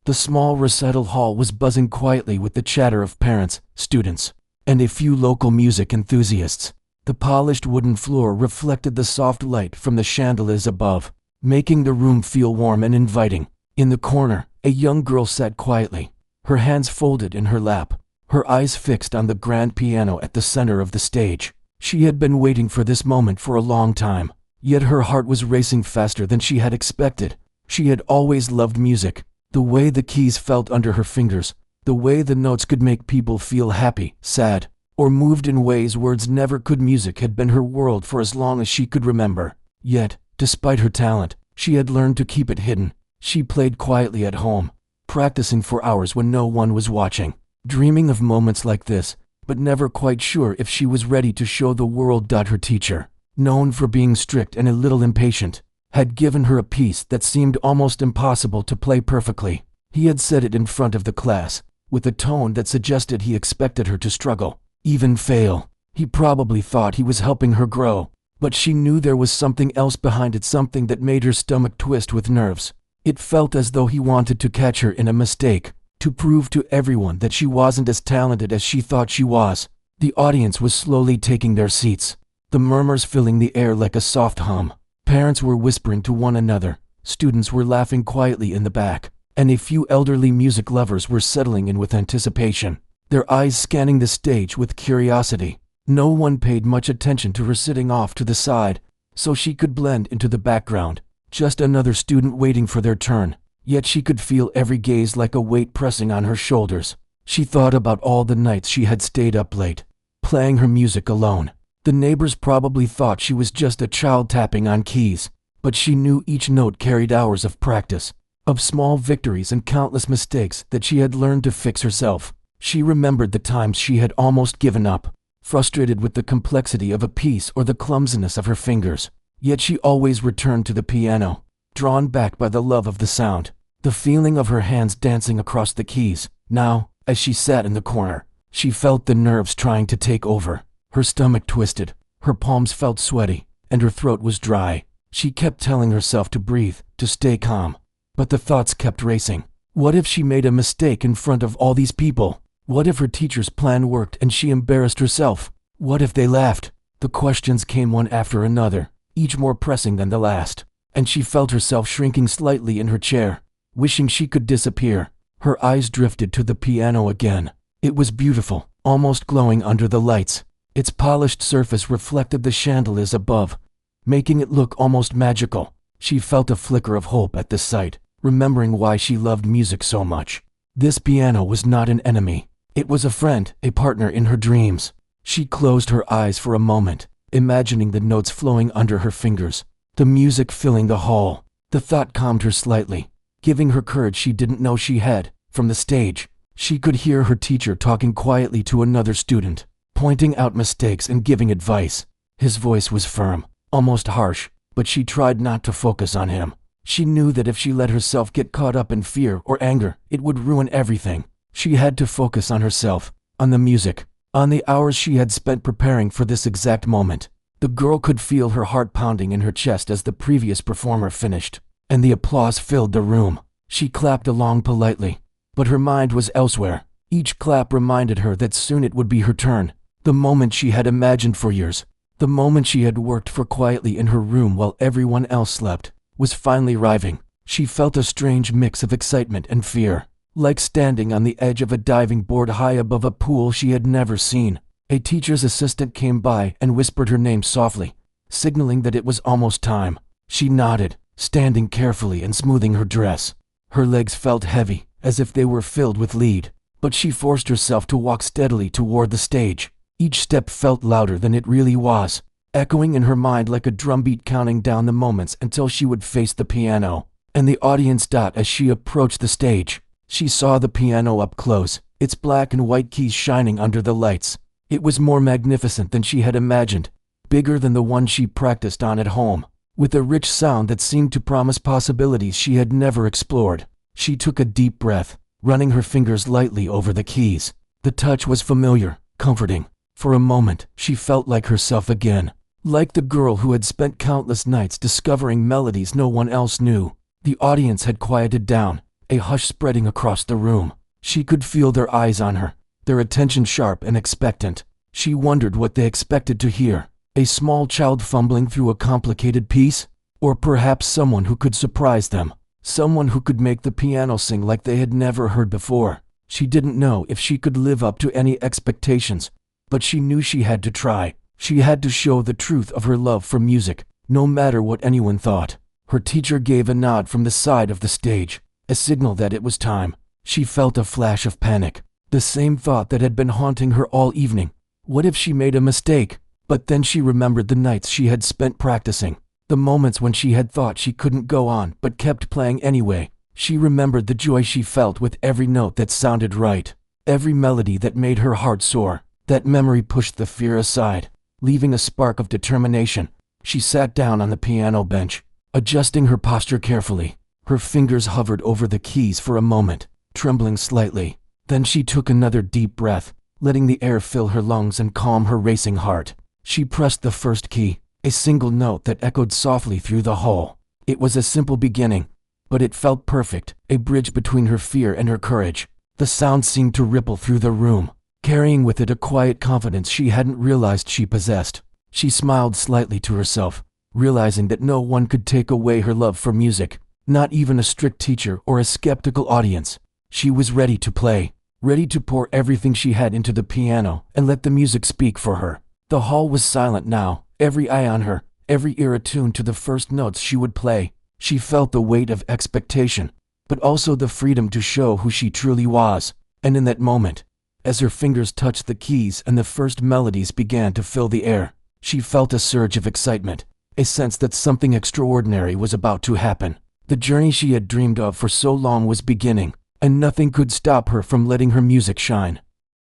The small recital hall was buzzing quietly with the chatter of parents, students, and a few local music enthusiasts. The polished wooden floor reflected the soft light from the chandeliers above, making the room feel warm and inviting. In the corner, a young girl sat quietly, her hands folded in her lap, her eyes fixed on the grand piano at the center of the stage. She had been waiting for this moment for a long time, yet her heart was racing faster than she had expected. She had always loved music, the way the keys felt under her fingers, the way the notes could make people feel happy, sad, or moved in ways words never could. Music had been her world for as long as she could remember. Yet, despite her talent, she had learned to keep it hidden. She played quietly at home, practicing for hours when no one was watching, dreaming of moments like this, but never quite sure if she was ready to show the world. Her teacher, known for being strict and a little impatient, had given her a piece that seemed almost impossible to play perfectly. He had said it in front of the class, with a tone that suggested he expected her to struggle, even fail. He probably thought he was helping her grow, but she knew there was something else behind it, something that made her stomach twist with nerves. It felt as though he wanted to catch her in a mistake, to prove to everyone that she wasn't as talented as she thought she was. The audience was slowly taking their seats, the murmurs filling the air like a soft hum. Parents were whispering to one another, students were laughing quietly in the back, and a few elderly music lovers were settling in with anticipation, their eyes scanning the stage with curiosity. No one paid much attention to her sitting off to the side, so she could blend into the background, just another student waiting for their turn. Yet she could feel every gaze like a weight pressing on her shoulders. She thought about all the nights she had stayed up late, playing her music alone. The neighbors probably thought she was just a child tapping on keys, but she knew each note carried hours of practice, of small victories and countless mistakes that she had learned to fix herself. She remembered the times she had almost given up, frustrated with the complexity of a piece or the clumsiness of her fingers. Yet she always returned to the piano, drawn back by the love of the sound, the feeling of her hands dancing across the keys. Now, as she sat in the corner, she felt the nerves trying to take over. Her stomach twisted, her palms felt sweaty, and her throat was dry. She kept telling herself to breathe, to stay calm, but the thoughts kept racing. What if she made a mistake in front of all these people? What if her teacher's plan worked and she embarrassed herself? What if they laughed? The questions came one after another, each more pressing than the last, and she felt herself shrinking slightly in her chair, wishing she could disappear. Her eyes drifted to the piano again. It was beautiful, almost glowing under the lights. Its polished surface reflected the chandeliers above, making it look almost magical. She felt a flicker of hope at the sight, remembering why she loved music so much. This piano was not an enemy. It was a friend, a partner in her dreams. She closed her eyes for a moment, imagining the notes flowing under her fingers, the music filling the hall. The thought calmed her slightly, giving her courage she didn't know she had. From the stage, she could hear her teacher talking quietly to another student, pointing out mistakes and giving advice. His voice was firm, almost harsh, but she tried not to focus on him. She knew that if she let herself get caught up in fear or anger, it would ruin everything. She had to focus on herself, on the music, on the hours she had spent preparing for this exact moment. The girl could feel her heart pounding in her chest as the previous performer finished, and the applause filled the room. She clapped along politely, but her mind was elsewhere. Each clap reminded her that soon it would be her turn. The moment she had imagined for years, the moment she had worked for quietly in her room while everyone else slept, was finally arriving. She felt a strange mix of excitement and fear, like standing on the edge of a diving board high above a pool she had never seen. A teacher's assistant came by and whispered her name softly, signaling that it was almost time. She nodded, standing carefully and smoothing her dress. Her legs felt heavy, as if they were filled with lead, but she forced herself to walk steadily toward the stage. Each step felt louder than it really was, echoing in her mind like a drumbeat counting down the moments until she would face the piano and the audience. As she approached the stage, she saw the piano up close, its black and white keys shining under the lights. It was more magnificent than she had imagined, bigger than the one she practiced on at home, with a rich sound that seemed to promise possibilities she had never explored. She took a deep breath, running her fingers lightly over the keys. The touch was familiar, comforting. For a moment, she felt like herself again, like the girl who had spent countless nights discovering melodies no one else knew. The audience had quieted down, a hush spreading across the room. She could feel their eyes on her, their attention sharp and expectant. She wondered what they expected to hear. A small child fumbling through a complicated piece? Or perhaps someone who could surprise them. Someone who could make the piano sing like they had never heard before. She didn't know if she could live up to any expectations, but she knew she had to try. She had to show the truth of her love for music, no matter what anyone thought. Her teacher gave a nod from the side of the stage, a signal that it was time. She felt a flash of panic, the same thought that had been haunting her all evening. What if she made a mistake? But then she remembered the nights she had spent practicing, the moments when she had thought she couldn't go on but kept playing anyway. She remembered the joy she felt with every note that sounded right, every melody that made her heart soar. That memory pushed the fear aside, leaving a spark of determination. She sat down on the piano bench, adjusting her posture carefully. Her fingers hovered over the keys for a moment, trembling slightly. Then she took another deep breath, letting the air fill her lungs and calm her racing heart. She pressed the first key, a single note that echoed softly through the hall. It was a simple beginning, but it felt perfect, a bridge between her fear and her courage. The sound seemed to ripple through the room, carrying with it a quiet confidence she hadn't realized she possessed. She smiled slightly to herself, realizing that no one could take away her love for music, not even a strict teacher or a skeptical audience. She was ready to play, ready to pour everything she had into the piano and let the music speak for her. The hall was silent now, every eye on her, every ear attuned to the first notes she would play. She felt the weight of expectation, but also the freedom to show who she truly was. And in that moment, as her fingers touched the keys and the first melodies began to fill the air, she felt a surge of excitement, a sense that something extraordinary was about to happen. The journey she had dreamed of for so long was beginning, and nothing could stop her from letting her music shine.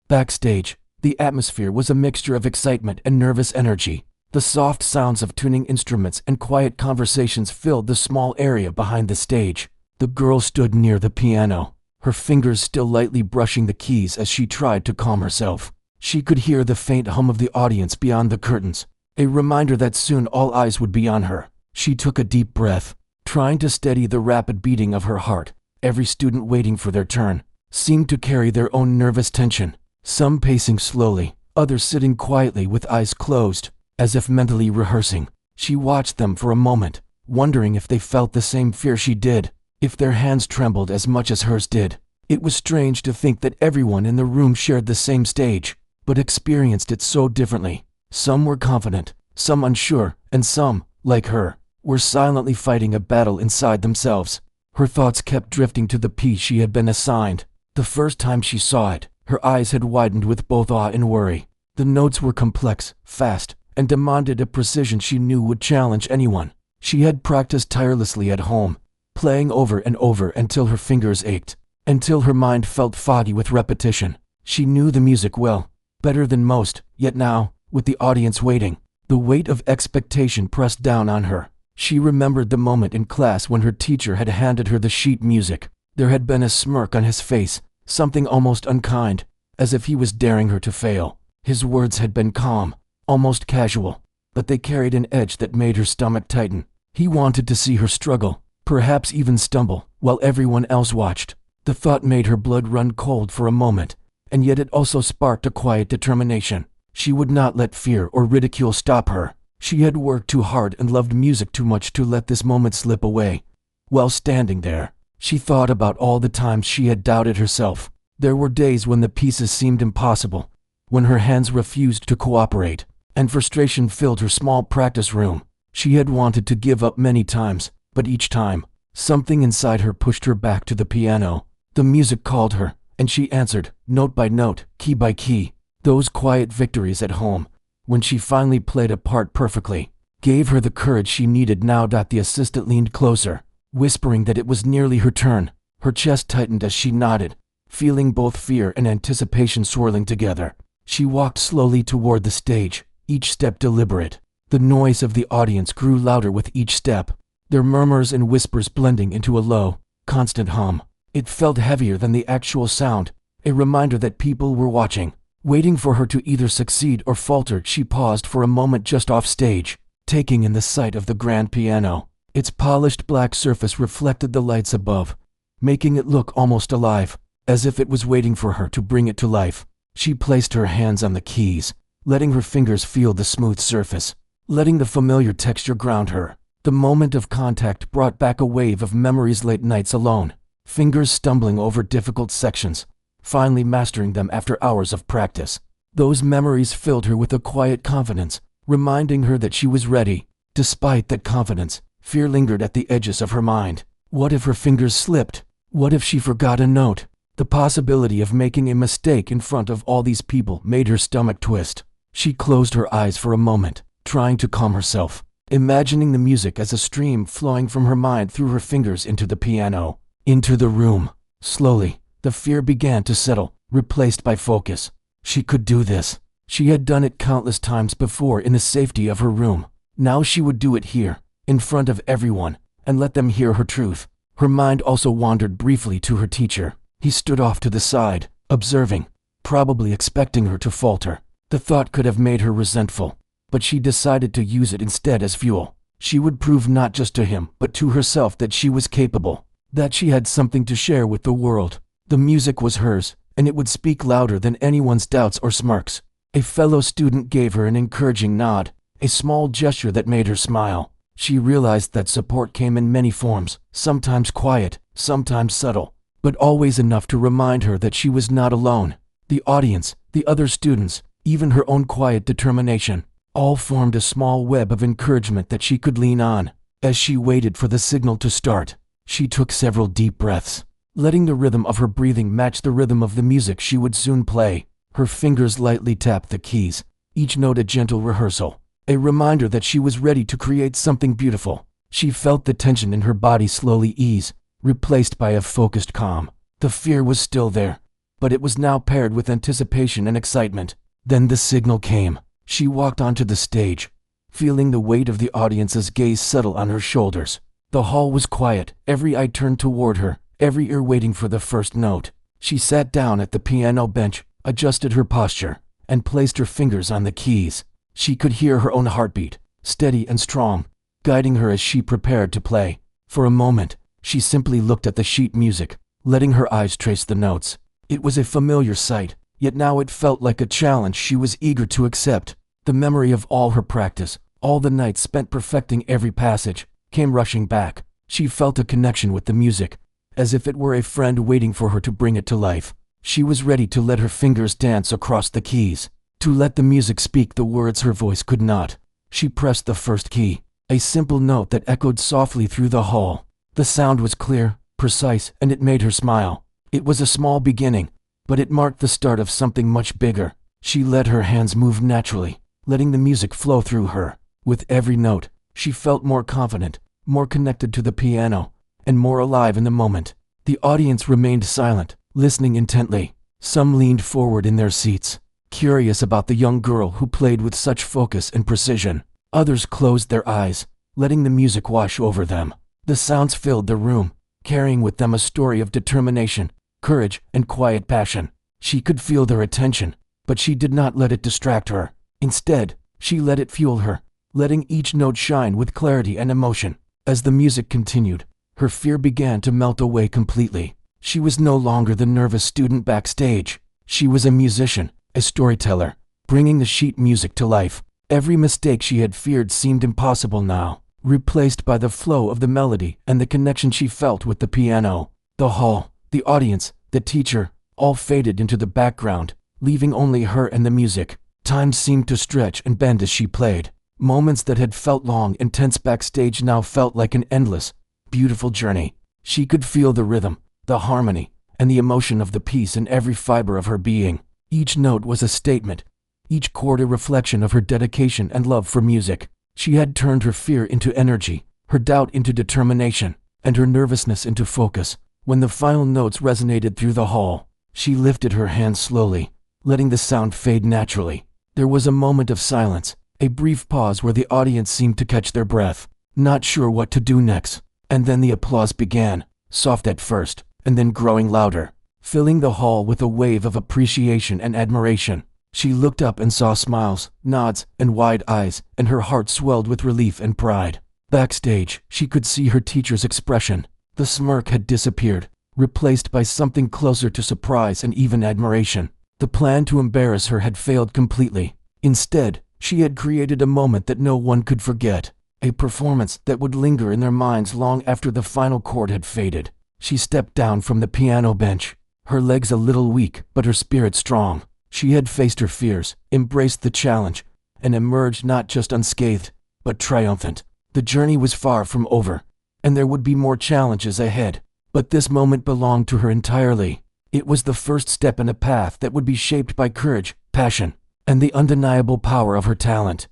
Backstage, the atmosphere was a mixture of excitement and nervous energy. The soft sounds of tuning instruments and quiet conversations filled the small area behind the stage. The girl stood near the piano, her fingers still lightly brushing the keys as she tried to calm herself. She could hear the faint hum of the audience beyond the curtains, a reminder that soon all eyes would be on her. She took a deep breath, trying to steady the rapid beating of her heart. Every student waiting for their turn seemed to carry their own nervous tension, some pacing slowly, others sitting quietly with eyes closed, as if mentally rehearsing. She watched them for a moment, wondering if they felt the same fear she did, if their hands trembled as much as hers did. It was strange to think that everyone in the room shared the same stage, but experienced it so differently. Some were confident, some unsure, and some, like her, were silently fighting a battle inside themselves. Her thoughts kept drifting to the piece she had been assigned. The first time she saw it, her eyes had widened with both awe and worry. The notes were complex, fast, and demanded a precision she knew would challenge anyone. She had practiced tirelessly at home, playing over and over until her fingers ached, until her mind felt foggy with repetition. She knew the music well, better than most, yet now, with the audience waiting, the weight of expectation pressed down on her. She remembered the moment in class when her teacher had handed her the sheet music. There had been a smirk on his face, something almost unkind, as if he was daring her to fail. His words had been calm, almost casual, but they carried an edge that made her stomach tighten. He wanted to see her struggle, perhaps even stumble, while everyone else watched. The thought made her blood run cold for a moment, and yet it also sparked a quiet determination. She would not let fear or ridicule stop her. She had worked too hard and loved music too much to let this moment slip away. While standing there, she thought about all the times she had doubted herself. There were days when the pieces seemed impossible, when her hands refused to cooperate, and frustration filled her small practice room. She had wanted to give up many times, but each time, something inside her pushed her back to the piano. The music called her, and she answered, note by note, key by key. Those quiet victories at home, when she finally played a part perfectly, gave her the courage she needed now that the assistant leaned closer, whispering that it was nearly her turn. Her chest tightened as she nodded, feeling both fear and anticipation swirling together. She walked slowly toward the stage, each step deliberate. The noise of the audience grew louder with each step, their murmurs and whispers blending into a low, constant hum. It felt heavier than the actual sound, a reminder that people were watching, waiting for her to either succeed or falter. She paused for a moment just off stage, taking in the sight of the grand piano. Its polished black surface reflected the lights above, making it look almost alive, as if it was waiting for her to bring it to life. She placed her hands on the keys, letting her fingers feel the smooth surface, letting the familiar texture ground her. The moment of contact brought back a wave of memories, late nights alone, fingers stumbling over difficult sections, finally mastering them after hours of practice. Those memories filled her with a quiet confidence, reminding her that she was ready. Despite that confidence, fear lingered at the edges of her mind. What if her fingers slipped? What if she forgot a note? The possibility of making a mistake in front of all these people made her stomach twist. She closed her eyes for a moment, trying to calm herself, imagining the music as a stream flowing from her mind through her fingers into the piano, into the room. Slowly, the fear began to settle, replaced by focus. She could do this. She had done it countless times before in the safety of her room. Now she would do it here, in front of everyone, and let them hear her truth. Her mind also wandered briefly to her teacher. He stood off to the side, observing, probably expecting her to falter. The thought could have made her resentful, but she decided to use it instead as fuel. She would prove not just to him, but to herself that she was capable, that she had something to share with the world. The music was hers, and it would speak louder than anyone's doubts or smirks. A fellow student gave her an encouraging nod, a small gesture that made her smile. She realized that support came in many forms, sometimes quiet, sometimes subtle, but always enough to remind her that she was not alone. The audience, the other students, even her own quiet determination, all formed a small web of encouragement that she could lean on. As she waited for the signal to start, she took several deep breaths, letting the rhythm of her breathing match the rhythm of the music she would soon play. Her fingers lightly tapped the keys, each note a gentle rehearsal, a reminder that she was ready to create something beautiful. She felt the tension in her body slowly ease, replaced by a focused calm. The fear was still there, but it was now paired with anticipation and excitement. Then the signal came. She walked onto the stage, feeling the weight of the audience's gaze settle on her shoulders. The hall was quiet, every eye turned toward her, every ear waiting for the first note. She sat down at the piano bench, adjusted her posture, and placed her fingers on the keys. She could hear her own heartbeat, steady and strong, guiding her as she prepared to play. For a moment, she simply looked at the sheet music, letting her eyes trace the notes. It was a familiar sight, yet now it felt like a challenge she was eager to accept. The memory of all her practice, all the nights spent perfecting every passage, came rushing back. She felt a connection with the music, as if it were a friend waiting for her to bring it to life. She was ready to let her fingers dance across the keys, to let the music speak the words her voice could not. She pressed the first key, a simple note that echoed softly through the hall. The sound was clear, precise, and it made her smile. It was a small beginning, but it marked the start of something much bigger. She let her hands move naturally, letting the music flow through her. With every note, she felt more confident, more connected to the piano, and more alive in the moment. The audience remained silent, listening intently. Some leaned forward in their seats, curious about the young girl who played with such focus and precision. Others closed their eyes, letting the music wash over them. The sounds filled the room, carrying with them a story of determination, courage, and quiet passion. She could feel their attention, but she did not let it distract her. Instead, she let it fuel her, letting each note shine with clarity and emotion. As the music continued, her fear began to melt away completely. She was no longer the nervous student backstage. She was a musician, a storyteller, bringing the sheet music to life. Every mistake she had feared seemed impossible now, replaced by the flow of the melody and the connection she felt with the piano. The hall, the audience, the teacher, all faded into the background, leaving only her and the music. Time seemed to stretch and bend as she played. Moments that had felt long and tense backstage now felt like an endless, beautiful journey. She could feel the rhythm, the harmony, and the emotion of the piece in every fiber of her being. Each note was a statement, each chord a reflection of her dedication and love for music. She had turned her fear into energy, her doubt into determination, and her nervousness into focus. When the final notes resonated through the hall, she lifted her hands slowly, letting the sound fade naturally. There was a moment of silence, a brief pause where the audience seemed to catch their breath, not sure what to do next. And then the applause began, soft at first, and then growing louder, filling the hall with a wave of appreciation and admiration. She looked up and saw smiles, nods, and wide eyes, and her heart swelled with relief and pride. Backstage, she could see her teacher's expression. The smirk had disappeared, replaced by something closer to surprise and even admiration. The plan to embarrass her had failed completely. Instead, she had created a moment that no one could forget, a performance that would linger in their minds long after the final chord had faded. She stepped down from the piano bench, her legs a little weak but her spirit strong. She had faced her fears, embraced the challenge, and emerged not just unscathed, but triumphant. The journey was far from over, and there would be more challenges ahead. But this moment belonged to her entirely. It was the first step in a path that would be shaped by courage, passion, and the undeniable power of her talent.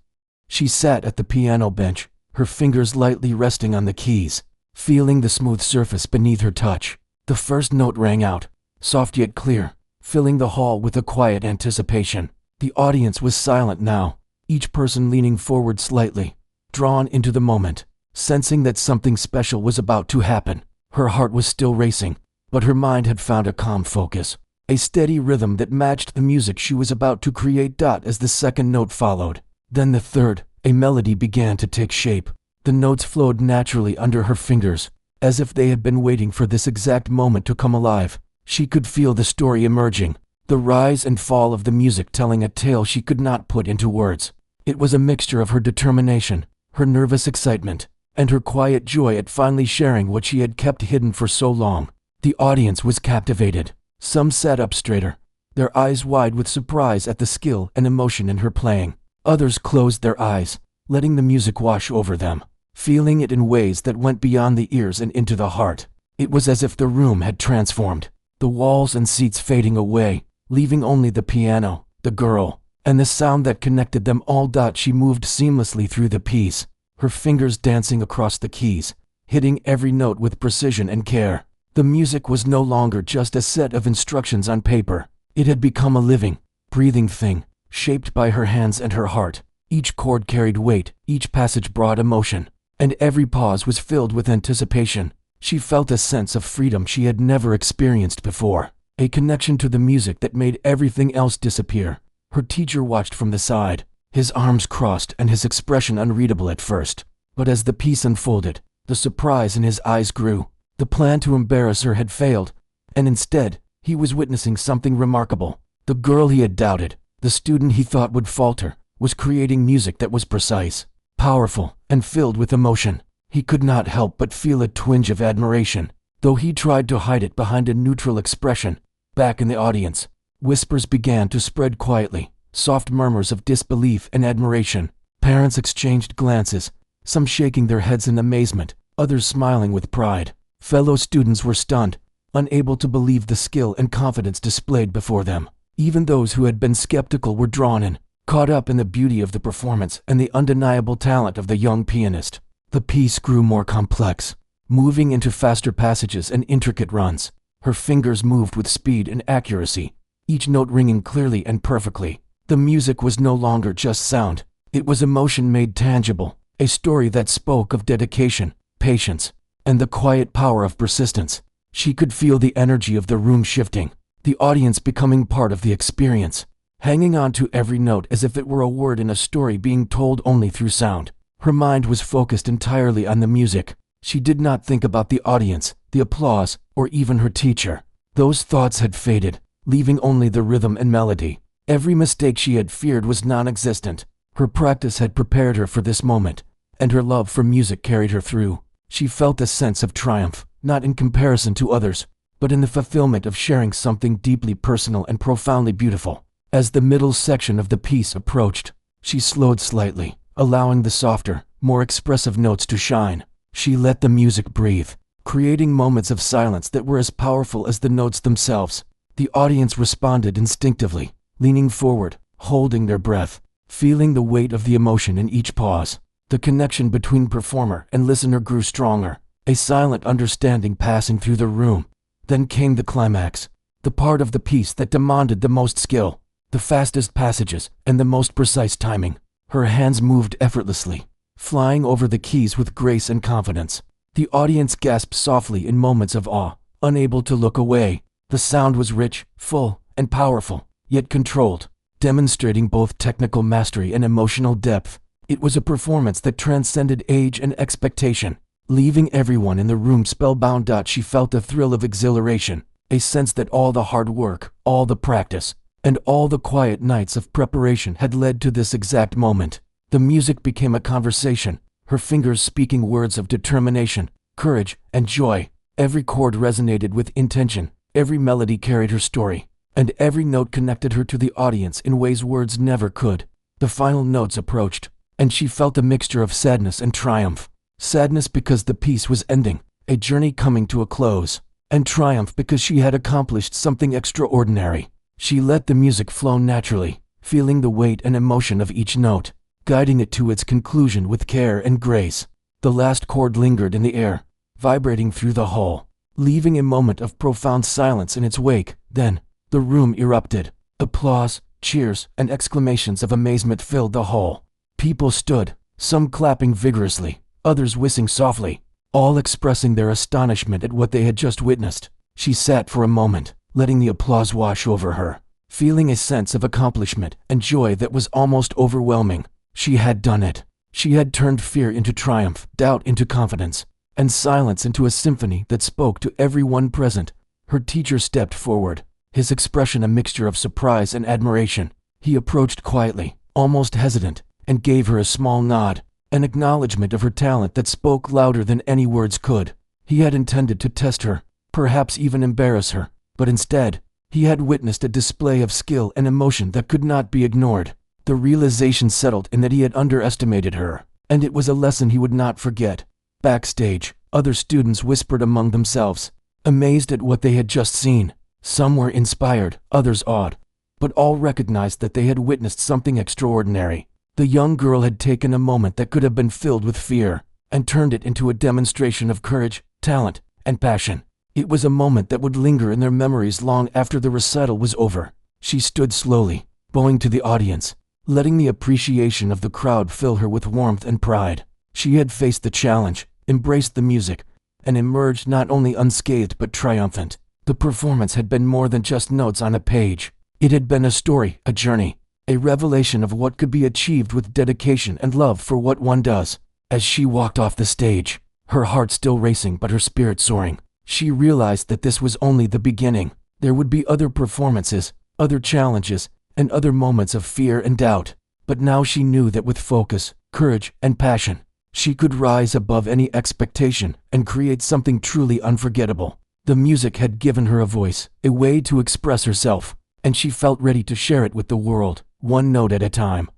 She sat at the piano bench, her fingers lightly resting on the keys, feeling the smooth surface beneath her touch. The first note rang out, soft yet clear, filling the hall with a quiet anticipation. The audience was silent now, each person leaning forward slightly, drawn into the moment, sensing that something special was about to happen. Her heart was still racing, but her mind had found a calm focus, a steady rhythm that matched the music she was about to create. As the second note followed, then the third, a melody began to take shape. The notes flowed naturally under her fingers, as if they had been waiting for this exact moment to come alive. She could feel the story emerging, the rise and fall of the music telling a tale she could not put into words. It was a mixture of her determination, her nervous excitement, and her quiet joy at finally sharing what she had kept hidden for so long. The audience was captivated. Some sat up straighter, their eyes wide with surprise at the skill and emotion in her playing. Others closed their eyes, letting the music wash over them, feeling it in ways that went beyond the ears and into the heart. It was as if the room had transformed, the walls and seats fading away, leaving only the piano, the girl, and the sound that connected them all. She moved seamlessly through the piece, her fingers dancing across the keys, hitting every note with precision and care. The music was no longer just a set of instructions on paper. It had become a living, breathing thing, shaped by her hands and her heart. Each chord carried weight, each passage brought emotion, and every pause was filled with anticipation. She felt a sense of freedom she had never experienced before, a connection to the music that made everything else disappear. Her teacher watched from the side, his arms crossed and his expression unreadable at first. But as the piece unfolded, the surprise in his eyes grew. The plan to embarrass her had failed, and instead, he was witnessing something remarkable. The girl he had doubted, the student he thought would falter, was creating music that was precise, powerful, and filled with emotion. He could not help but feel a twinge of admiration, though he tried to hide it behind a neutral expression. Back in the audience, whispers began to spread quietly, soft murmurs of disbelief and admiration. Parents exchanged glances, some shaking their heads in amazement, others smiling with pride. Fellow students were stunned, unable to believe the skill and confidence displayed before them. Even those who had been skeptical were drawn in, caught up in the beauty of the performance and the undeniable talent of the young pianist. The piece grew more complex, moving into faster passages and intricate runs. Her fingers moved with speed and accuracy, each note ringing clearly and perfectly. The music was no longer just sound, it was emotion made tangible, a story that spoke of dedication, patience, and the quiet power of persistence. She could feel the energy of the room shifting, the audience becoming part of the experience, hanging on to every note as if it were a word in a story being told only through sound. Her mind was focused entirely on the music. She did not think about the audience, the applause, or even her teacher. Those thoughts had faded, leaving only the rhythm and melody. Every mistake she had feared was non-existent. Her practice had prepared her for this moment, and her love for music carried her through. She felt a sense of triumph, not in comparison to others, but in the fulfillment of sharing something deeply personal and profoundly beautiful. As the middle section of the piece approached, she slowed slightly, allowing the softer, more expressive notes to shine. She let the music breathe, creating moments of silence that were as powerful as the notes themselves. The audience responded instinctively, leaning forward, holding their breath, feeling the weight of the emotion in each pause. The connection between performer and listener grew stronger, a silent understanding passing through the room. Then came the climax, the part of the piece that demanded the most skill, the fastest passages, and the most precise timing. Her hands moved effortlessly, flying over the keys with grace and confidence. The audience gasped softly in moments of awe, unable to look away. The sound was rich, full, and powerful, yet controlled, demonstrating both technical mastery and emotional depth. It was a performance that transcended age and expectation, leaving everyone in the room spellbound. She felt a thrill of exhilaration, a sense that all the hard work, all the practice, and all the quiet nights of preparation had led to this exact moment. The music became a conversation, her fingers speaking words of determination, courage, and joy. Every chord resonated with intention, every melody carried her story, and every note connected her to the audience in ways words never could. The final notes approached, and she felt a mixture of sadness and triumph. Sadness because the piece was ending, a journey coming to a close, and triumph because she had accomplished something extraordinary. She let the music flow naturally, feeling the weight and emotion of each note, guiding it to its conclusion with care and grace. The last chord lingered in the air, vibrating through the hall, leaving a moment of profound silence in its wake. Then, the room erupted. Applause, cheers, and exclamations of amazement filled the hall. People stood, some clapping vigorously, others whistling softly, all expressing their astonishment at what they had just witnessed. She sat for a moment, letting the applause wash over her, feeling a sense of accomplishment and joy that was almost overwhelming. She had done it. She had turned fear into triumph, doubt into confidence, and silence into a symphony that spoke to everyone present. Her teacher stepped forward, his expression a mixture of surprise and admiration. He approached quietly, almost hesitant, and gave her a small nod, an acknowledgement of her talent that spoke louder than any words could. He had intended to test her, perhaps even embarrass her, but instead, he had witnessed a display of skill and emotion that could not be ignored. The realization settled in that he had underestimated her, and it was a lesson he would not forget. Backstage, other students whispered among themselves, amazed at what they had just seen. Some were inspired, others awed, but all recognized that they had witnessed something extraordinary. The young girl had taken a moment that could have been filled with fear and turned it into a demonstration of courage, talent, and passion. It was a moment that would linger in their memories long after the recital was over. She stood slowly, bowing to the audience, letting the appreciation of the crowd fill her with warmth and pride. She had faced the challenge, embraced the music, and emerged not only unscathed but triumphant. The performance had been more than just notes on a page. It had been a story, a journey, a revelation of what could be achieved with dedication and love for what one does. As she walked off the stage, her heart still racing but her spirit soaring, she realized that this was only the beginning. There would be other performances, other challenges, and other moments of fear and doubt. But now she knew that with focus, courage, and passion, she could rise above any expectation and create something truly unforgettable. The music had given her a voice, a way to express herself, and she felt ready to share it with the world, one note at a time.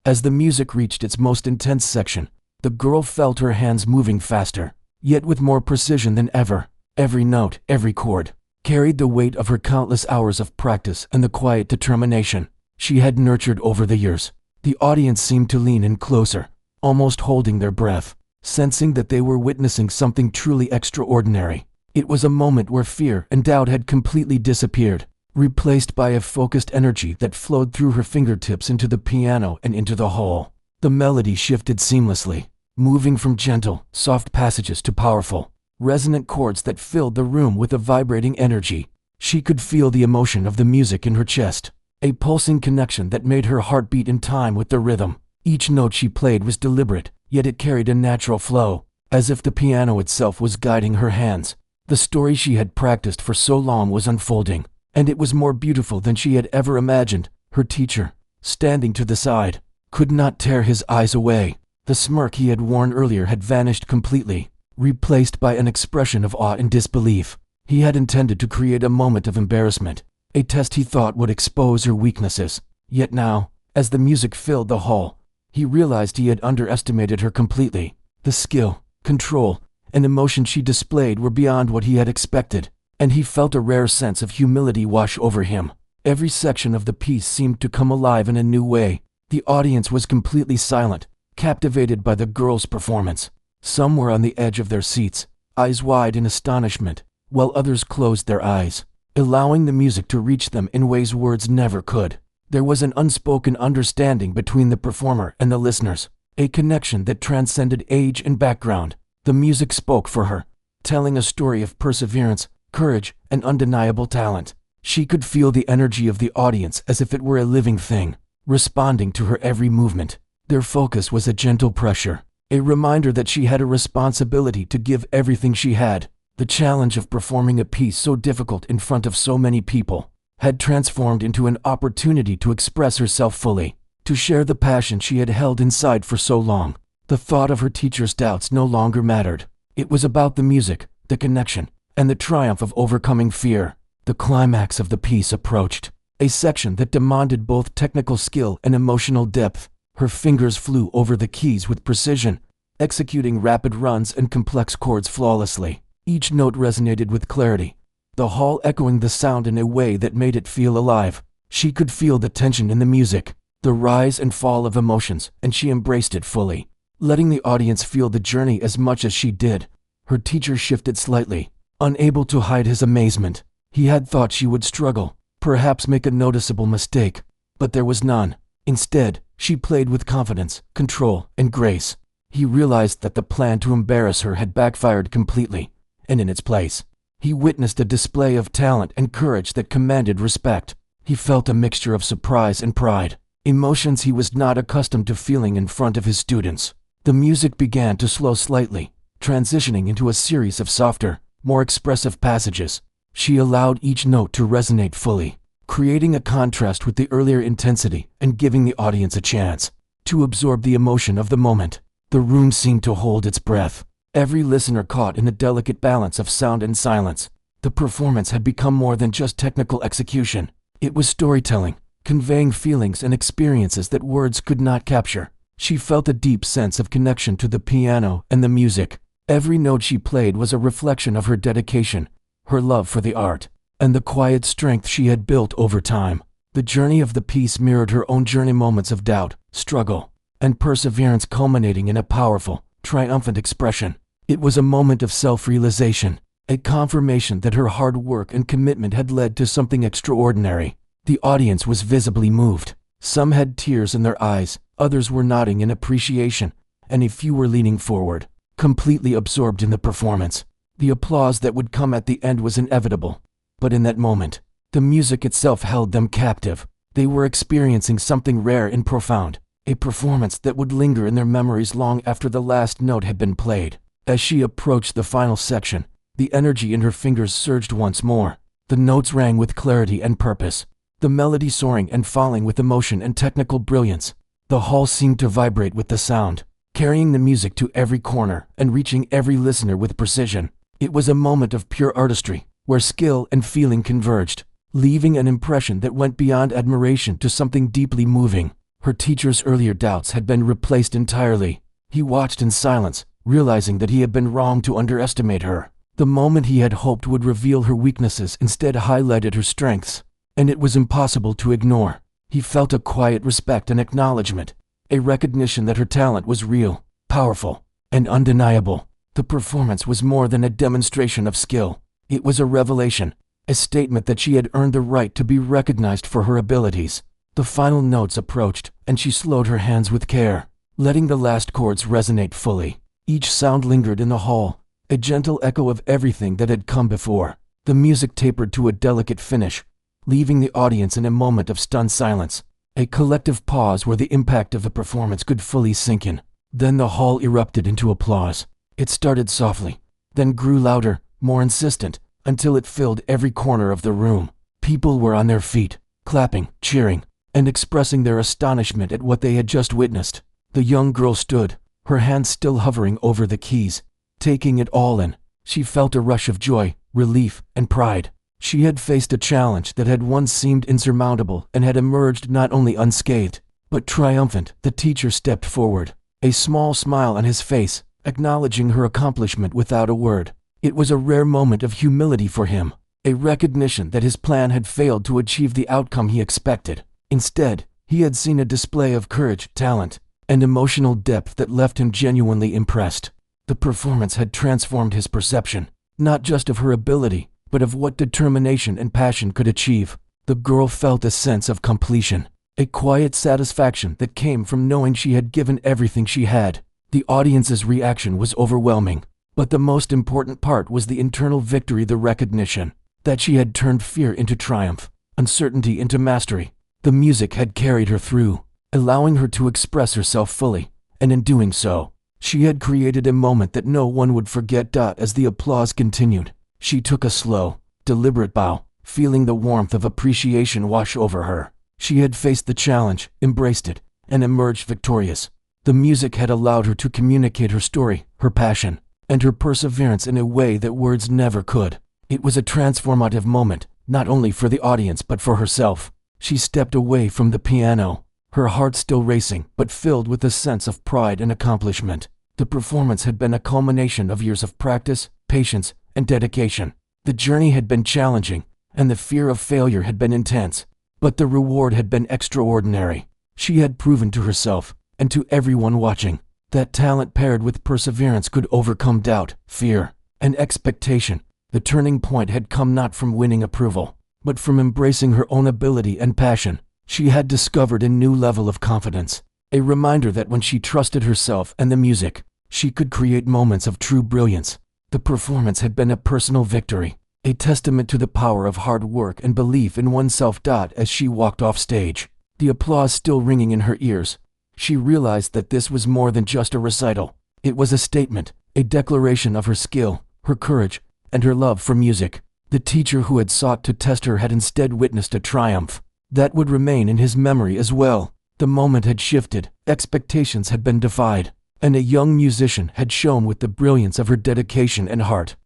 As the music reached its most intense section, the girl felt her hands moving faster, yet with more precision than ever. Every note, every chord, carried the weight of her countless hours of practice and the quiet determination she had nurtured over the years. The audience seemed to lean in closer, almost holding their breath, sensing that they were witnessing something truly extraordinary. It was a moment where fear and doubt had completely disappeared, replaced by a focused energy that flowed through her fingertips into the piano and into the hall. The melody shifted seamlessly, moving from gentle, soft passages to powerful, resonant chords that filled the room with a vibrating energy. She could feel the emotion of the music in her chest, a pulsing connection that made her heart beat in time with the rhythm. Each note she played was deliberate, yet it carried a natural flow, as if the piano itself was guiding her hands. The story she had practiced for so long was unfolding, and it was more beautiful than she had ever imagined. Her teacher, standing to the side, could not tear his eyes away. The smirk he had worn earlier had vanished completely, replaced by an expression of awe and disbelief. He had intended to create a moment of embarrassment, a test he thought would expose her weaknesses. Yet now, as the music filled the hall, he realized he had underestimated her completely. The skill, control, and emotion she displayed were beyond what he had expected, and he felt a rare sense of humility wash over him. Every section of the piece seemed to come alive in a new way. The audience was completely silent, captivated by the girl's performance. Some were on the edge of their seats, eyes wide in astonishment, while others closed their eyes, allowing the music to reach them in ways words never could. There was an unspoken understanding between the performer and the listeners, a connection that transcended age and background. The music spoke for her, telling a story of perseverance, courage, and undeniable talent. She could feel the energy of the audience as if it were a living thing, responding to her every movement. Their focus was a gentle pressure, a reminder that she had a responsibility to give everything she had. The challenge of performing a piece so difficult in front of so many people had transformed into an opportunity to express herself fully, to share the passion she had held inside for so long. The thought of her teacher's doubts no longer mattered. It was about the music, the connection, and the triumph of overcoming fear. The climax of the piece approached, a section that demanded both technical skill and emotional depth. Her fingers flew over the keys with precision, executing rapid runs and complex chords flawlessly. Each note resonated with clarity, the hall echoing the sound in a way that made it feel alive. She could feel the tension in the music, the rise and fall of emotions, and she embraced it fully, letting the audience feel the journey as much as she did. Her teacher shifted slightly, unable to hide his amazement. He had thought she would struggle, perhaps make a noticeable mistake, but there was none. Instead, she played with confidence, control, and grace. He realized that the plan to embarrass her had backfired completely, and in its place, he witnessed a display of talent and courage that commanded respect. He felt a mixture of surprise and pride, emotions he was not accustomed to feeling in front of his students. The music began to slow slightly, transitioning into a series of softer, more expressive passages. She allowed each note to resonate fully, creating a contrast with the earlier intensity and giving the audience a chance to absorb the emotion of the moment. The room seemed to hold its breath, every listener caught in the delicate balance of sound and silence. The performance had become more than just technical execution. It was storytelling, conveying feelings and experiences that words could not capture. She felt a deep sense of connection to the piano and the music. Every note she played was a reflection of her dedication, her love for the art, and the quiet strength she had built over time. The journey of the piece mirrored her own journey, moments of doubt, struggle, and perseverance culminating in a powerful, triumphant expression. It was a moment of self-realization, a confirmation that her hard work and commitment had led to something extraordinary. The audience was visibly moved. Some had tears in their eyes, others were nodding in appreciation, and a few were leaning forward, completely absorbed in the performance. The applause that would come at the end was inevitable, but in that moment, the music itself held them captive. They were experiencing something rare and profound, a performance that would linger in their memories long after the last note had been played. As she approached the final section, the energy in her fingers surged once more. The notes rang with clarity and purpose, the melody soaring and falling with emotion and technical brilliance. The hall seemed to vibrate with the sound, carrying the music to every corner and reaching every listener with precision. It was a moment of pure artistry, where skill and feeling converged, leaving an impression that went beyond admiration to something deeply moving. Her teacher's earlier doubts had been replaced entirely. He watched in silence, realizing that he had been wrong to underestimate her. The moment he had hoped would reveal her weaknesses instead highlighted her strengths, and it was impossible to ignore. He felt a quiet respect and acknowledgement, a recognition that her talent was real, powerful, and undeniable. The performance was more than a demonstration of skill. It was a revelation, a statement that she had earned the right to be recognized for her abilities. The final notes approached, and she slowed her hands with care, letting the last chords resonate fully. Each sound lingered in the hall, a gentle echo of everything that had come before. The music tapered to a delicate finish, leaving the audience in a moment of stunned silence, a collective pause where the impact of the performance could fully sink in. Then the hall erupted into applause. It started softly, then grew louder, more insistent, until it filled every corner of the room. People were on their feet, clapping, cheering, and expressing their astonishment at what they had just witnessed. The young girl stood, her hands still hovering over the keys, taking it all in. She felt a rush of joy, relief, and pride. She had faced a challenge that had once seemed insurmountable and had emerged not only unscathed, but triumphant. The teacher stepped forward, a small smile on his face, acknowledging her accomplishment without a word. It was a rare moment of humility for him, a recognition that his plan had failed to achieve the outcome he expected. Instead, he had seen a display of courage, talent, and emotional depth that left him genuinely impressed. The performance had transformed his perception, not just of her ability, but of what determination and passion could achieve. The girl felt a sense of completion, a quiet satisfaction that came from knowing she had given everything she had. The audience's reaction was overwhelming, but the most important part was the internal victory, the recognition that she had turned fear into triumph, uncertainty into mastery. The music had carried her through, allowing her to express herself fully, and in doing so, She had created a moment that no one would forget. As the applause continued, she took a slow, deliberate bow, feeling the warmth of appreciation wash over her. She had faced the challenge, embraced it, and emerged victorious. The music had allowed her to communicate her story, her passion, and her perseverance in a way that words never could. It was a transformative moment, not only for the audience but for herself. She stepped away from the piano, her heart still racing but filled with a sense of pride and accomplishment. The performance had been a culmination of years of practice, patience, and dedication. The journey had been challenging, and the fear of failure had been intense, but the reward had been extraordinary. She had proven to herself, and to everyone watching, that talent paired with perseverance could overcome doubt, fear, and expectation. The turning point had come not from winning approval, but from embracing her own ability and passion. She had discovered a new level of confidence, a reminder that when she trusted herself and the music, she could create moments of true brilliance. The performance had been a personal victory, a testament to the power of hard work and belief in oneself. As she walked off stage, the applause still ringing in her ears, she realized that this was more than just a recital. It was a statement, a declaration of her skill, her courage, and her love for music. The teacher who had sought to test her had instead witnessed a triumph that would remain in his memory as well. The moment had shifted, expectations had been defied, and a young musician had shone with the brilliance of her dedication and heart.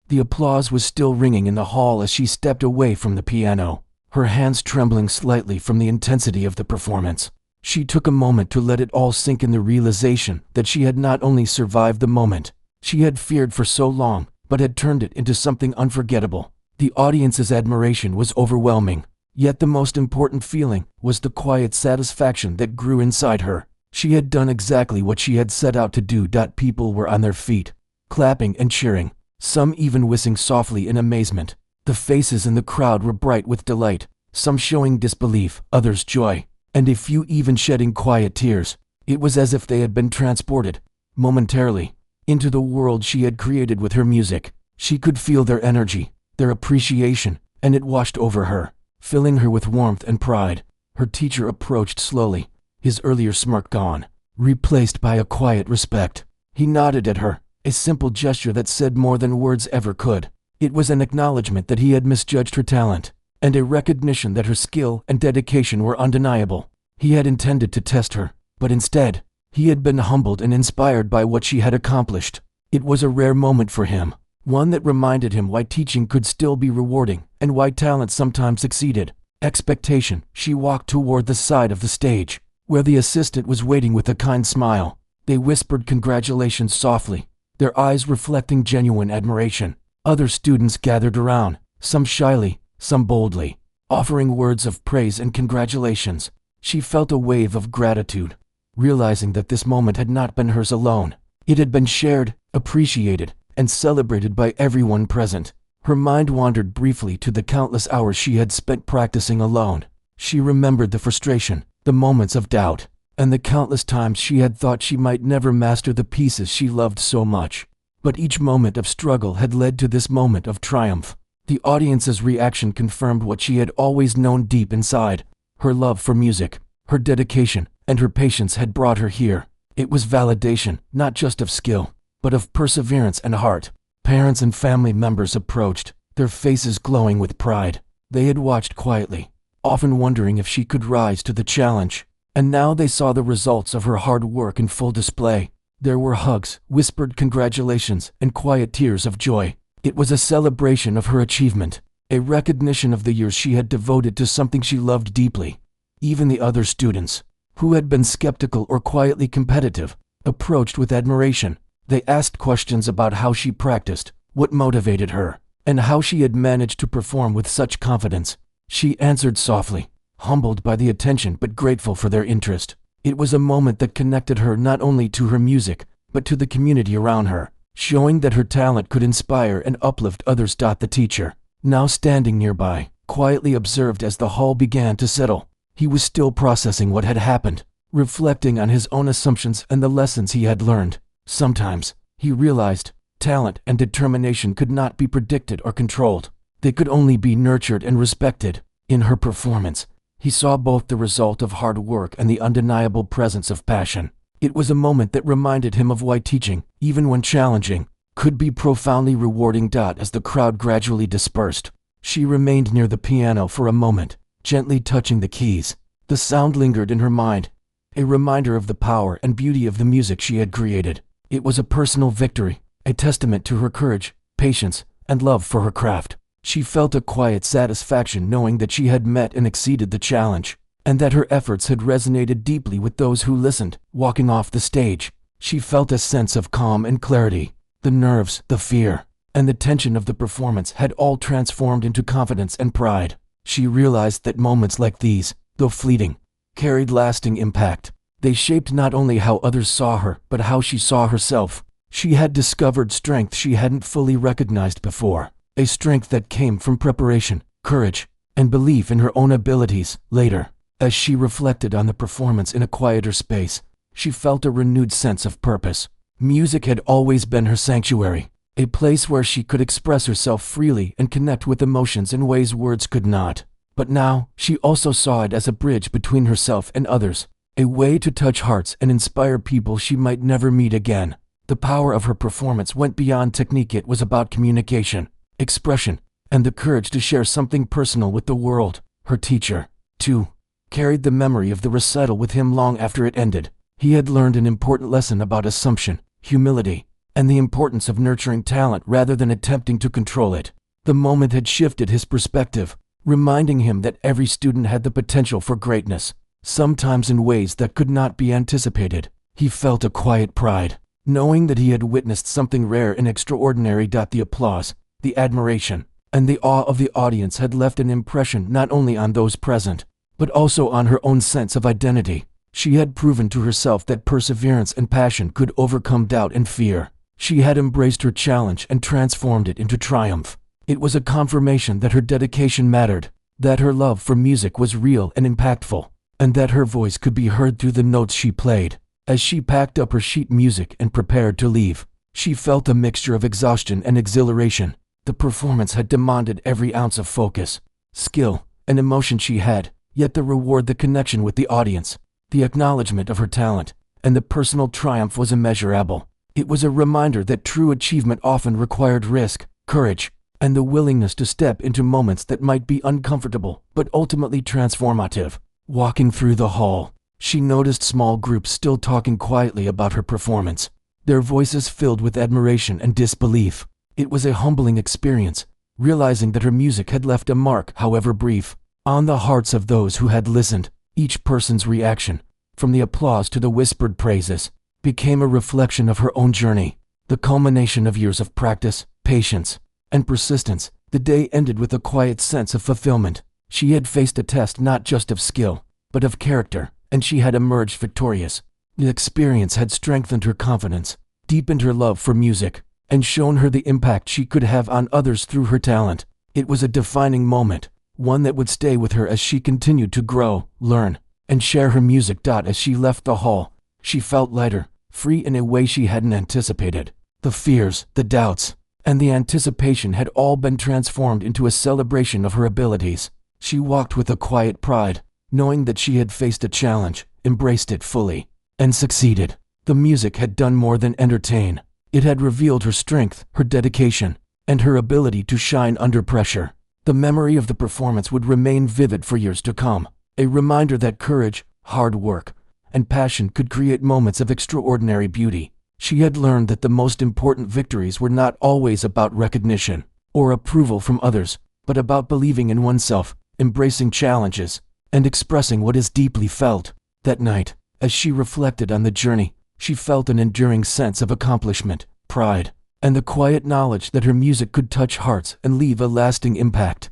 The applause was still ringing in the hall as she stepped away from the piano, her hands trembling slightly from the intensity of the performance. She took a moment to let it all sink in, the realization that she had not only survived the moment she had feared for so long, but had turned it into something unforgettable. The audience's admiration was overwhelming, yet the most important feeling was the quiet satisfaction that grew inside her. She had done exactly what she had set out to do. People were on their feet, clapping and cheering, some even whistling softly in amazement. The faces in the crowd were bright with delight, some showing disbelief, others joy, and a few even shedding quiet tears. It was as if they had been transported, momentarily, into the world she had created with her music. She could feel their energy, their appreciation, and it washed over her, filling her with warmth and pride. Her teacher approached slowly, his earlier smirk gone, replaced by a quiet respect. He nodded at her, a simple gesture that said more than words ever could. It was an acknowledgement that he had misjudged her talent, and a recognition that her skill and dedication were undeniable. He had intended to test her, but instead, he had been humbled and inspired by what she had accomplished. It was a rare moment for him, one that reminded him why teaching could still be rewarding and why talent sometimes succeeded. Expectation. She walked toward the side of the stage, where the assistant was waiting with a kind smile. They whispered congratulations softly, their eyes reflecting genuine admiration. Other students gathered around, some shyly, some boldly, offering words of praise and congratulations. She felt a wave of gratitude, realizing that this moment had not been hers alone. It had been shared, appreciated, and celebrated by everyone present. Her mind wandered briefly to the countless hours she had spent practicing alone. She remembered the frustration, the moments of doubt, and the countless times she had thought she might never master the pieces she loved so much. But each moment of struggle had led to this moment of triumph. The audience's reaction confirmed what she had always known deep inside. Her love for music, her dedication, and her patience had brought her here. It was validation, not just of skill, but of perseverance and heart. Parents and family members approached, their faces glowing with pride. They had watched quietly, often wondering if she could rise to the challenge, and now they saw the results of her hard work in full display. There were hugs, whispered congratulations, and quiet tears of joy. It was a celebration of her achievement, a recognition of the years she had devoted to something she loved deeply. Even the other students, who had been skeptical or quietly competitive, approached with admiration. They asked questions about how she practiced, what motivated her, and how she had managed to perform with such confidence. She answered softly, humbled by the attention but grateful for their interest. It was a moment that connected her not only to her music, but to the community around her, showing that her talent could inspire and uplift others. The teacher, now standing nearby, quietly observed as the hall began to settle. He was still processing what had happened, reflecting on his own assumptions and the lessons he had learned. Sometimes, he realized, talent and determination could not be predicted or controlled. They could only be nurtured and respected. In her performance, he saw both the result of hard work and the undeniable presence of passion. It was a moment that reminded him of why teaching, even when challenging, could be profoundly rewarding. As the crowd gradually dispersed, she remained near the piano for a moment, gently touching the keys. The sound lingered in her mind, a reminder of the power and beauty of the music she had created. It was a personal victory, a testament to her courage, patience, and love for her craft. She felt a quiet satisfaction knowing that she had met and exceeded the challenge, and that her efforts had resonated deeply with those who listened. Walking off the stage, she felt a sense of calm and clarity. The nerves, the fear, and the tension of the performance had all transformed into confidence and pride. She realized that moments like these, though fleeting, carried lasting impact. They shaped not only how others saw her, but how she saw herself. She had discovered strength she hadn't fully recognized before, a strength that came from preparation, courage, and belief in her own abilities. Later, as she reflected on the performance in a quieter space, she felt a renewed sense of purpose. Music had always been her sanctuary, a place where she could express herself freely and connect with emotions in ways words could not. But now, she also saw it as a bridge between herself and others, a way to touch hearts and inspire people she might never meet again. The power of her performance went beyond technique. It was about communication, expression, and the courage to share something personal with the world. Her teacher, too, carried the memory of the recital with him long after it ended. He had learned an important lesson about assumption, humility, and the importance of nurturing talent rather than attempting to control it. The moment had shifted his perspective, reminding him that every student had the potential for greatness, sometimes in ways that could not be anticipated. He felt a quiet pride, knowing that he had witnessed something rare and extraordinary. The applause, the admiration, and the awe of the audience had left an impression not only on those present, but also on her own sense of identity. She had proven to herself that perseverance and passion could overcome doubt and fear. She had embraced her challenge and transformed it into triumph. It was a confirmation that her dedication mattered, that her love for music was real and impactful, and that her voice could be heard through the notes she played. As she packed up her sheet music and prepared to leave, she felt a mixture of exhaustion and exhilaration. The performance had demanded every ounce of focus, skill, and emotion she had, yet the reward, the connection with the audience, the acknowledgement of her talent, and the personal triumph was immeasurable. It was a reminder that true achievement often required risk, courage, and the willingness to step into moments that might be uncomfortable but ultimately transformative. Walking through the hall, she noticed small groups still talking quietly about her performance, their voices filled with admiration and disbelief. It was a humbling experience, realizing that her music had left a mark, however brief, on the hearts of those who had listened. Each person's reaction, from the applause to the whispered praises, became a reflection of her own journey, the culmination of years of practice, patience, and persistence. The day ended with a quiet sense of fulfillment. She had faced a test not just of skill, but of character, and she had emerged victorious. The experience had strengthened her confidence, deepened her love for music, and shown her the impact she could have on others through her talent. It was a defining moment, one that would stay with her as she continued to grow, learn, and share her music. As she left the hall, she felt lighter, free in a way she hadn't anticipated. The fears, the doubts, and the anticipation had all been transformed into a celebration of her abilities. She walked with a quiet pride, knowing that she had faced a challenge, embraced it fully, and succeeded. The music had done more than entertain. It had revealed her strength, her dedication, and her ability to shine under pressure. The memory of the performance would remain vivid for years to come, a reminder that courage, hard work, and passion could create moments of extraordinary beauty. She had learned that the most important victories were not always about recognition or approval from others, but about believing in oneself, embracing challenges, and expressing what is deeply felt. That night, as she reflected on the journey, she felt an enduring sense of accomplishment, pride, and the quiet knowledge that her music could touch hearts and leave a lasting impact.